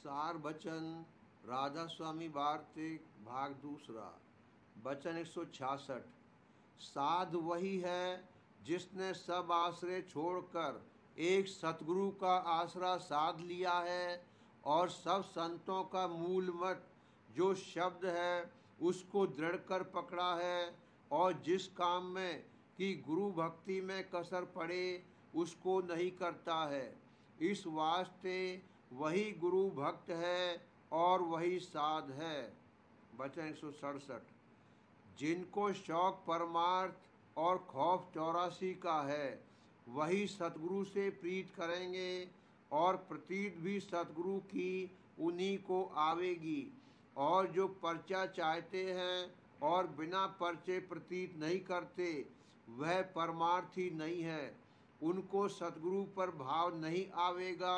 सार वचन राधा स्वामी वार्तिक भाग दूसरा। वचन 166। साध वही है जिसने सब आश्रय छोड़कर एक सतगुरु का आसरा साध लिया है और सब संतों का मूल मत जो शब्द है उसको दृढ़ कर पकड़ा है, और जिस काम में कि गुरु भक्ति में कसर पड़े उसको नहीं करता है। इस वास्ते वही गुरु भक्त है और वही साध है। वचन 167। जिनको शौक परमार्थ और खौफ 84 का है वही सतगुरु से प्रीत करेंगे, और प्रतीत भी सतगुरु की उन्हीं को आवेगी। और जो पर्चा चाहते हैं और बिना पर्चे प्रतीत नहीं करते वह परमार्थी नहीं है। उनको सतगुरु पर भाव नहीं आवेगा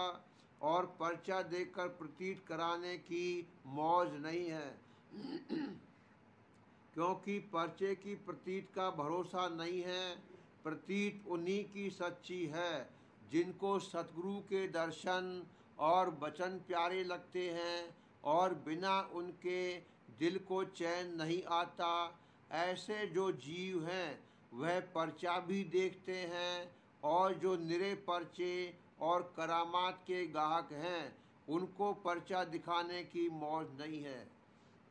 और पर्चा देकर प्रतीत कराने की मौज नहीं है, क्योंकि पर्चे की प्रतीत का भरोसा नहीं है। प्रतीत उन्हीं की सच्ची है जिनको सतगुरु के दर्शन और वचन प्यारे लगते हैं और बिना उनके दिल को चैन नहीं आता। ऐसे जो जीव हैं वह पर्चा भी देखते हैं, और जो निरे पर्चे और करामात के गाहक हैं उनको पर्चा दिखाने की मौज नहीं है।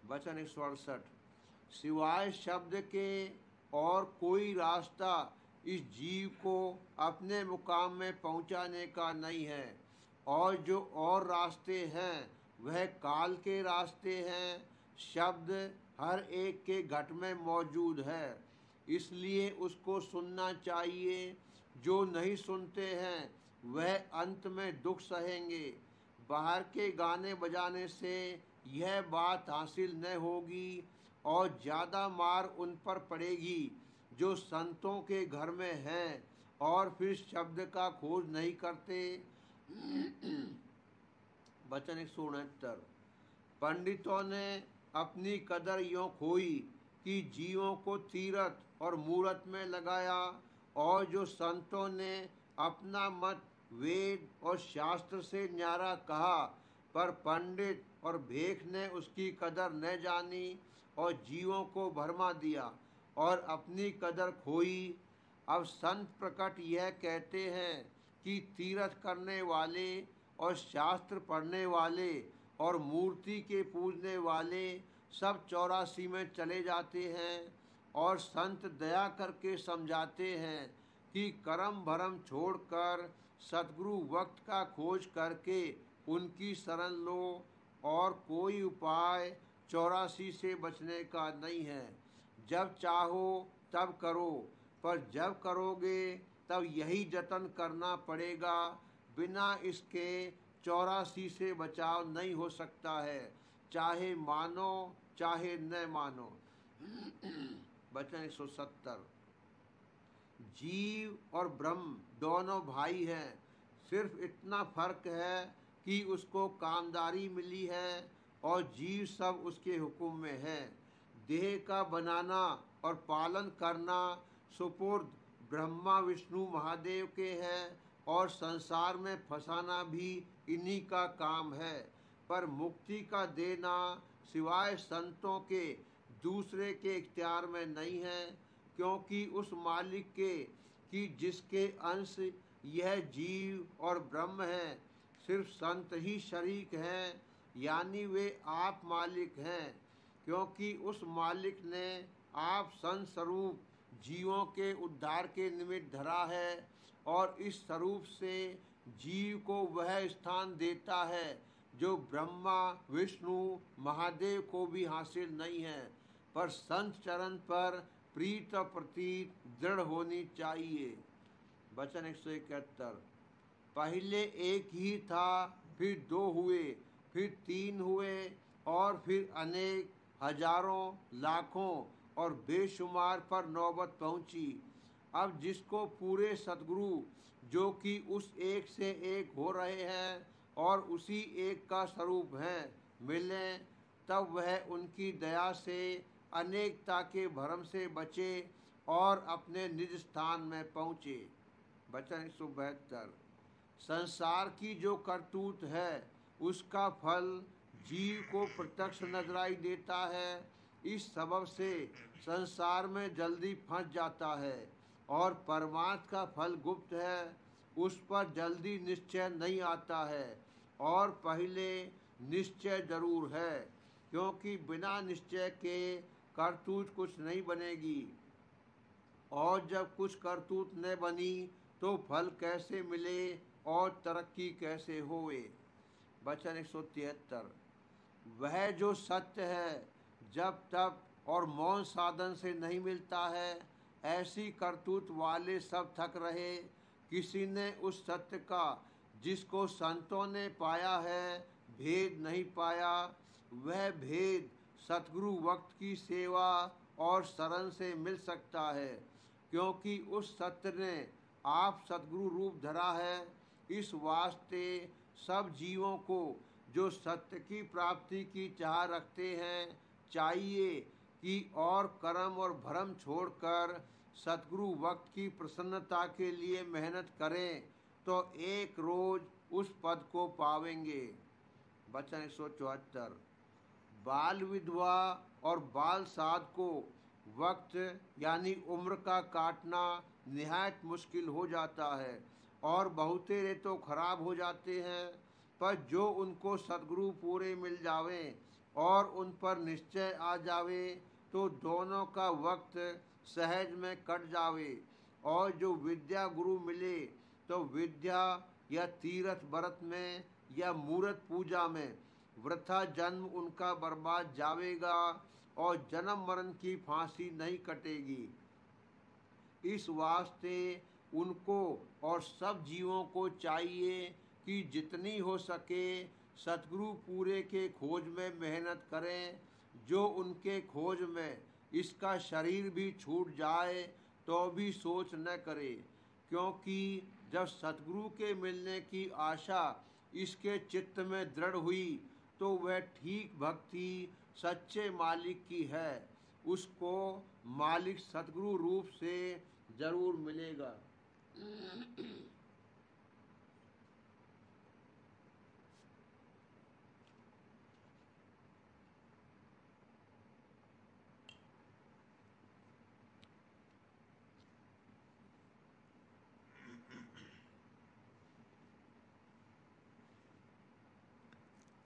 वचन 168। सिवाय शब्द के और कोई रास्ता इस जीव को अपने मुकाम में पहुंचाने का नहीं है, और जो और रास्ते हैं वह काल के रास्ते हैं। शब्द हर एक के घट में मौजूद है, इसलिए उसको सुनना चाहिए। जो नहीं सुनते हैं वह अंत में दुख सहेंगे। बाहर के गाने बजाने से यह बात हासिल न होगी, और ज़्यादा मार उन पर पड़ेगी जो संतों के घर में हैं और फिर शब्द का खोज नहीं करते। वचन 169। पंडितों ने अपनी कदर यों खोई कि जीवों को तीरथ और मूरत में लगाया, और जो संतों ने अपना मत वेद और शास्त्र से न्यारा कहा, पर पंडित और भेख ने उसकी कदर न जानी और जीवों को भरमा दिया और अपनी कदर खोई। अब संत प्रकट यह कहते हैं कि तीर्थ करने वाले और शास्त्र पढ़ने वाले और मूर्ति के पूजने वाले सब 84 में चले जाते हैं, और संत दया करके समझाते हैं कि कर्म भरम छोड़कर सतगुरु वक्त का खोज करके उनकी शरण लो, और कोई उपाय 84 से बचने का नहीं है। जब चाहो तब करो, पर जब करोगे तब यही जतन करना पड़ेगा। बिना इसके 84 से बचाव नहीं हो सकता है, चाहे मानो चाहे न मानो। वचन 170। जीव और ब्रह्म दोनों भाई हैं, सिर्फ इतना फर्क है कि उसको कामदारी मिली है और जीव सब उसके हुक्म में है। देह का बनाना और पालन करना सुपुर्द ब्रह्मा विष्णु महादेव के हैं, और संसार में फंसाना भी इन्हीं का काम है। पर मुक्ति का देना सिवाय संतों के दूसरे के इख्तियार में नहीं है, क्योंकि उस मालिक के कि जिसके अंश यह जीव और ब्रह्म है सिर्फ संत ही शरीक हैं, यानी वे आप मालिक हैं। क्योंकि उस मालिक ने आप संत स्वरूप जीवों के उद्धार के निमित्त धरा है, और इस स्वरूप से जीव को वह स्थान देता है जो ब्रह्मा विष्णु महादेव को भी हासिल नहीं है। पर संत चरण पर प्रीत और प्रतीत दृढ़ होनी चाहिए। वचन 171। पहले एक ही था, फिर 2 हुए, फिर 3 हुए, और फिर अनेक हजारों लाखों और बेशुमार पर नौबत पहुंची। अब जिसको पूरे सतगुरु जो कि उस एक से एक हो रहे हैं और उसी एक का स्वरूप हैं मिलें, तब वह उनकी दया से अनेकता के भरम से बचे और अपने निज स्थान में पहुँचे। वचन 172। संसार की जो करतूत है उसका फल जीव को प्रत्यक्ष नजराई देता है। इस सबब से संसार में जल्दी फंस जाता है और परमार्थ का फल गुप्त है, उस पर जल्दी निश्चय नहीं आता है। और पहले निश्चय जरूर है, क्योंकि बिना निश्चय के करतूत कुछ नहीं बनेगी, और जब कुछ करतूत न बनी तो फल कैसे मिले और तरक्की कैसे होए। वचन 173। वह जो सत्य है जब तप और मौन साधन से नहीं मिलता है, ऐसी करतूत वाले सब थक रहे। किसी ने उस सत्य का जिसको संतों ने पाया है भेद नहीं पाया। वह भेद सतगुरु वक्त की सेवा और शरण से मिल सकता है, क्योंकि उस सत्य ने आप सतगुरु रूप धरा है। इस वास्ते सब जीवों को जो सत्य की प्राप्ति की चाह रखते हैं, चाहिए कि और कर्म और भ्रम छोड़कर सतगुरु वक्त की प्रसन्नता के लिए मेहनत करें, तो एक रोज उस पद को पावेंगे। वचन 174। बाल विधवा और बाल साध को वक्त यानी उम्र का काटना निहायत मुश्किल हो जाता है, और बहुतेरे तो खराब हो जाते हैं। पर जो उनको सद्गुरु पूरे मिल जावे और उन पर निश्चय आ जावे, तो दोनों का वक्त सहज में कट जावे। और जो विद्या गुरु मिले, तो विद्या या तीर्थ व्रत में या मूर्त पूजा में वृथा जन्म उनका बर्बाद जावेगा, और जन्म मरण की फांसी नहीं कटेगी। इस वास्ते उनको और सब जीवों को चाहिए कि जितनी हो सके सतगुरु पूरे के खोज में मेहनत करें। जो उनके खोज में इसका शरीर भी छूट जाए तो भी सोच न करे, क्योंकि जब सतगुरु के मिलने की आशा इसके चित्त में दृढ़ हुई, तो वह ठीक भक्ति सच्चे मालिक की है। उसको मालिक सतगुरु रूप से जरूर मिलेगा।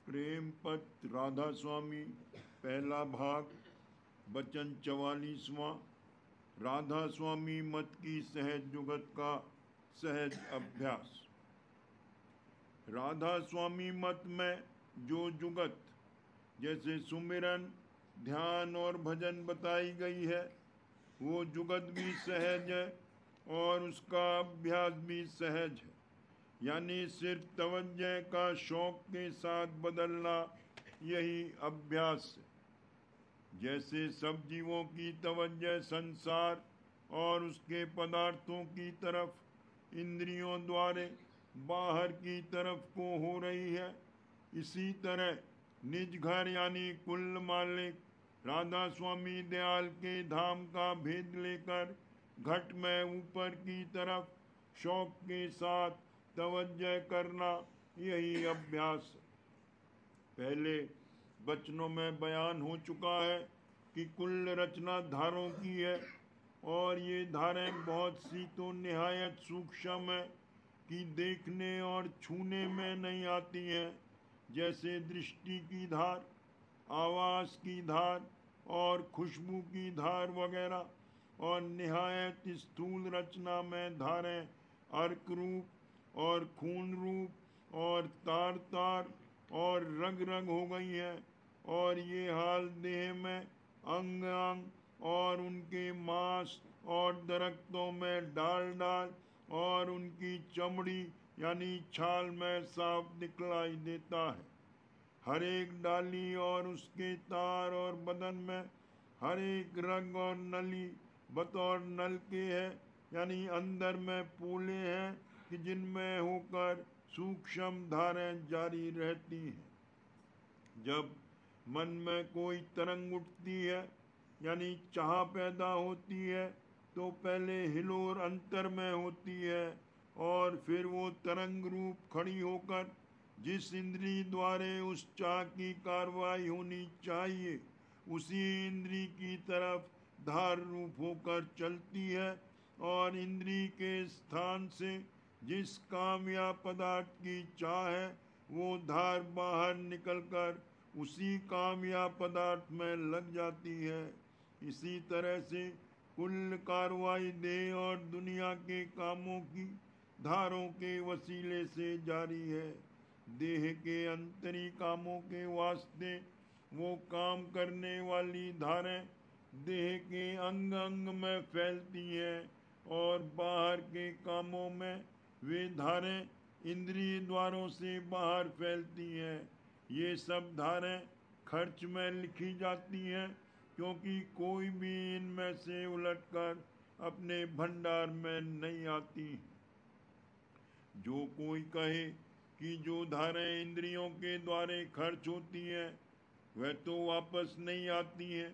प्रेम पत्र राधा स्वामी, पहला भाग, वचन 44वां। राधा स्वामी मत की सहज जुगत का सहज अभ्यास। राधा स्वामी मत में जो जुगत जैसे सुमिरन, ध्यान और भजन बताई गई है, वो जुगत भी सहज है और उसका अभ्यास भी सहज है। यानी सिर्फ तवज्जो का शौक के साथ बदलना, यही अभ्यास है। जैसे सब जीवों की तवज्जो संसार और उसके पदार्थों की तरफ इंद्रियों द्वारे बाहर की तरफ को हो रही है, इसी तरह निज घर यानी कुल मालिक राधा स्वामी दयाल के धाम का भेद लेकर घट में ऊपर की तरफ शौक के साथ तवज्जो करना, यही अभ्यास है। पहले वचनों में बयान हो चुका है कि कुल रचना धारों की है, और ये धारें बहुत सी तो निहायत सूक्ष्म है कि देखने और छूने में नहीं आती हैं, जैसे दृष्टि की धार, आवाज़ की धार और खुशबू की धार वगैरह। और निहायत स्थूल रचना में धारें अर्क रूप और खून रूप और तार तार और रग रग हो गई हैं, और ये हाल देह में अंग अंग और उनके मांस और दरख्तों में डाल डाल और उनकी चमड़ी यानी छाल में साफ दिखलाई देता है। हर एक डाली और उसके तार और बदन में हर एक रग और नली बतौर नल के है, यानी अंदर में पोले हैं कि जिनमें होकर सूक्ष्म धारें जारी रहती हैं। जब मन में कोई तरंग उठती है यानी चाह पैदा होती है, तो पहले हिलोर अंतर में होती है और फिर वो तरंग रूप खड़ी होकर जिस इंद्री द्वारे उस चाह की कार्रवाई होनी चाहिए उसी इंद्री की तरफ धार रूप होकर चलती है, और इंद्री के स्थान से जिस काम या पदार्थ की चाह है वो धार बाहर निकलकर उसी काम या पदार्थ में लग जाती है। इसी तरह से कुल कार्रवाई देह और दुनिया के कामों की धारों के वसीले से जारी है। देह के अंतरी कामों के वास्ते वो काम करने वाली धारें देह के अंग अंग में फैलती हैं, और बाहर के कामों में वे धारें इंद्रिय द्वारों से बाहर फैलती हैं। ये सब धारें खर्च में लिखी जाती हैं, क्योंकि कोई भी इनमें से उलटकर अपने भंडार में नहीं आती। जो कोई कहे कि जो धारें इंद्रियों के द्वारे खर्च होती हैं वह तो वापस नहीं आती हैं,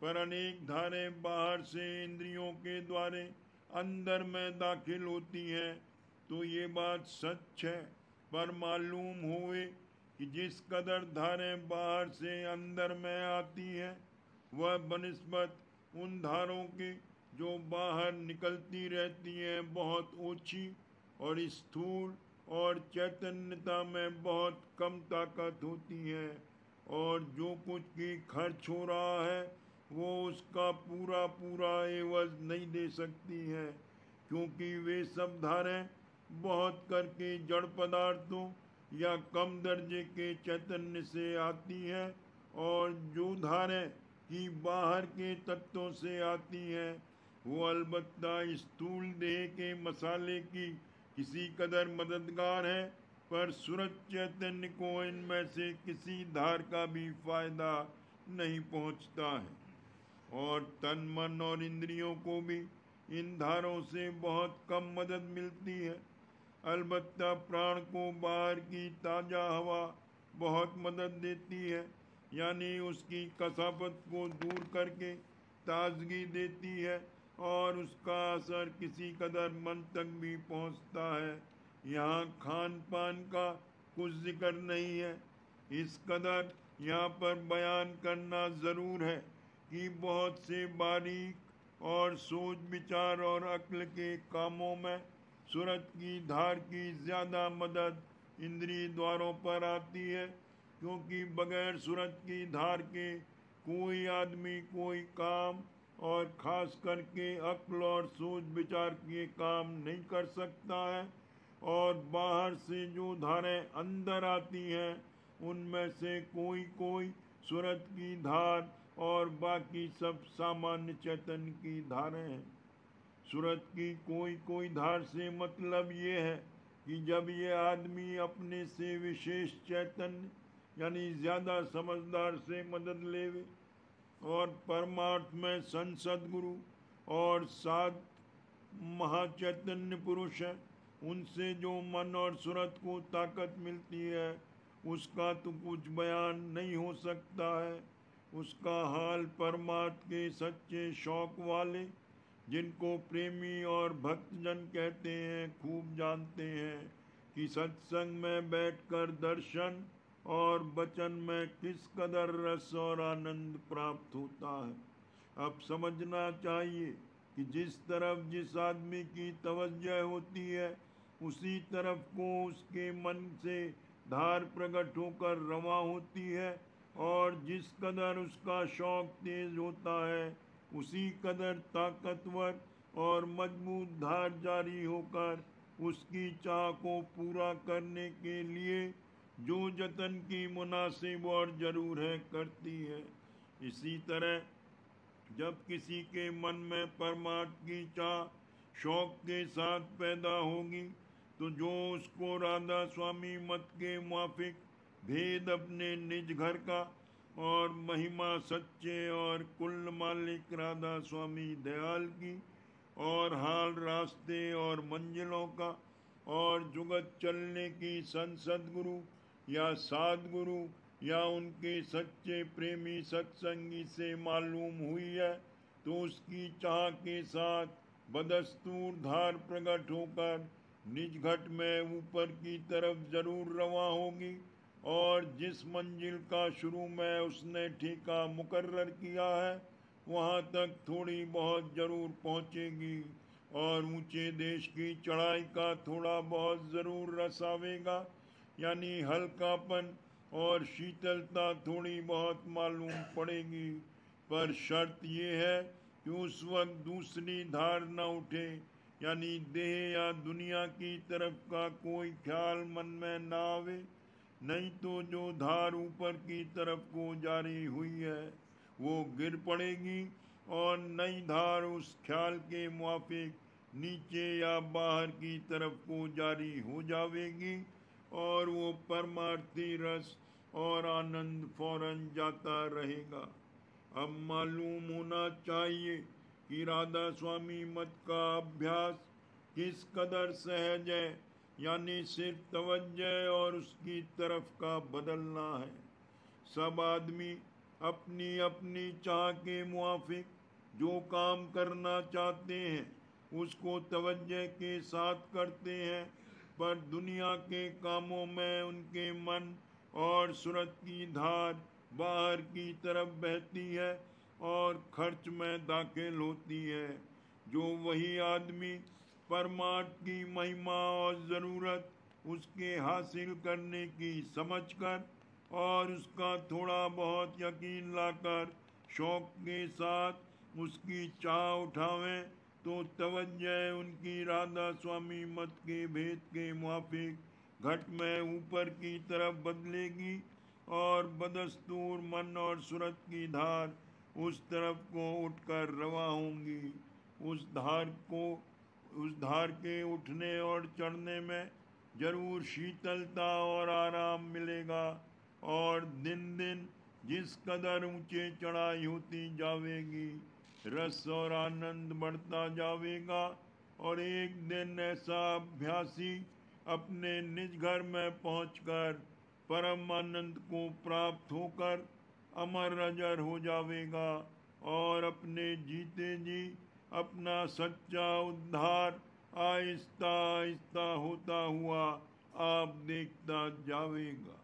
पर अनेक धारें बाहर से इंद्रियों के द्वारे अंदर में दाखिल होती हैं, तो ये बात सच है। पर मालूम होवे कि जिस कदर धारें बाहर से अंदर में आती हैं वह बनिस्बत उन धारों के जो बाहर निकलती रहती हैं बहुत ओछी और स्थूल और चैतन्यता में बहुत कम ताकत होती है, और जो कुछ भी खर्च हो रहा है वो उसका पूरा पूरा एवज नहीं दे सकती है, क्योंकि वे सब धारें बहुत करके जड़ पदार्थों या कम दर्जे के चैतन्य से आती हैं, और जो धारें की बाहर के तत्वों से आती हैं वो अलबत्ता स्थूल देह के मसाले की किसी कदर मददगार है, पर सूरज चैतन्य को इनमें से किसी धार का भी फायदा नहीं पहुंचता है। और तन मन और इंद्रियों को भी इन धारों से बहुत कम मदद मिलती है। अलबत्ता प्राण को बाहर की ताज़ा हवा बहुत मदद देती है, यानी उसकी कसावत को दूर करके ताजगी देती है, और उसका असर किसी कदर मन तक भी पहुंचता है। यहाँ खान पान का कुछ जिक्र नहीं है। इस कदर यहाँ पर बयान करना ज़रूर है कि बहुत से बारीक और सोच विचार और अक्ल के कामों में सूरज की धार की ज़्यादा मदद इंद्रिय द्वारों पर आती है, क्योंकि बगैर सूरज की धार के कोई आदमी कोई काम और खास करके अक्ल और सोच विचार के काम नहीं कर सकता है। और बाहर से जो धारें अंदर आती हैं उनमें से कोई कोई सूरज की धार और बाकी सब सामान्य चैतन्य की धारें हैं। सूरज की कोई कोई धार से मतलब ये है कि जब ये आदमी अपने से विशेष चैतन्य यानी ज़्यादा समझदार से मदद लेवे और परमार्थ में संत सद्गुरु और सात महाचैतन्य पुरुष हैं, उनसे जो मन और सूरत को ताकत मिलती है उसका तो कुछ बयान नहीं हो सकता है। उसका हाल परमार्थ के सच्चे शौक वाले, जिनको प्रेमी और भक्तजन कहते हैं, खूब जानते हैं कि सत्संग में बैठकर दर्शन और वचन में किस कदर रस और आनंद प्राप्त होता है। अब समझना चाहिए कि जिस तरफ जिस आदमी की तवज्जो होती है उसी तरफ को उसके मन से धार प्रकट होकर रवां होती है, और जिस कदर उसका शौक तेज होता है उसी कदर ताकतवर और मजबूत धार जारी होकर उसकी चाह को पूरा करने के लिए जो जतन की मुनासिब और ज़रूर है करती है। इसी तरह जब किसी के मन में परमार्थ की चाह शौक के साथ पैदा होगी तो जो उसको राधा स्वामी मत के मुआफिक भेद अपने निज घर का और महिमा सच्चे और कुल मालिक राधा स्वामी दयाल की और हाल रास्ते और मंजिलों का और जुगत चलने की संत सद्गुरु या साधगुरु या उनके सच्चे प्रेमी सत्संगी से मालूम हुई है, तो उसकी चाह के साथ बदस्तूर धार प्रकट होकर निज घट में ऊपर की तरफ जरूर रवां होगी और जिस मंजिल का शुरू में उसने ठेका मुकर्रर किया है वहाँ तक थोड़ी बहुत जरूर पहुँचेगी और ऊंचे देश की चढ़ाई का थोड़ा बहुत जरूर रस आवेगा, यानी हल्कापन और शीतलता थोड़ी बहुत मालूम पड़ेगी। पर शर्त यह है कि उस वक्त दूसरी धार न उठे, यानी देह या दुनिया की तरफ का कोई ख्याल मन में न आवे, नहीं तो जो धार ऊपर की तरफ को जारी हुई है वो गिर पड़ेगी और नई धार उस ख्याल के मुआफिक नीचे या बाहर की तरफ को जारी हो जावेगी और वो परमार्थी रस और आनंद फौरन जाता रहेगा। अब मालूम होना चाहिए कि राधा स्वामी मत का अभ्यास किस कदर सहज है, यानी सिर्फ तवज्जो और उसकी तरफ का बदलना है। सब आदमी अपनी अपनी चाह के मुआफिक जो काम करना चाहते हैं उसको तवज्जो के साथ करते हैं, पर दुनिया के कामों में उनके मन और सूरत की धार बाहर की तरफ बहती है और खर्च में दाखिल होती है। जो वही आदमी परमार्थ की महिमा और ज़रूरत उसके हासिल करने की समझकर और उसका थोड़ा बहुत यकीन लाकर शौक के साथ उसकी चाह उठावें तो तवज्जो उनकी राधा स्वामी मत के भेद के मुआफिक घट में ऊपर की तरफ बदलेगी और बदस्तूर मन और सूरत की धार उस तरफ को उठकर रवा होंगी। उस धार के उठने और चढ़ने में जरूर शीतलता और आराम मिलेगा और दिन दिन जिस कदर ऊंचे चढ़ाई होती जावेगी रस और आनंद बढ़ता जावेगा और एक दिन ऐसा अभ्यासी अपने निज घर में पहुंचकर परम आनंद को प्राप्त होकर अमर अजर हो जावेगा और अपने जीते जी अपना सच्चा उद्धार आहिस्ता आहिस्ता होता हुआ आप देखता जावेगा।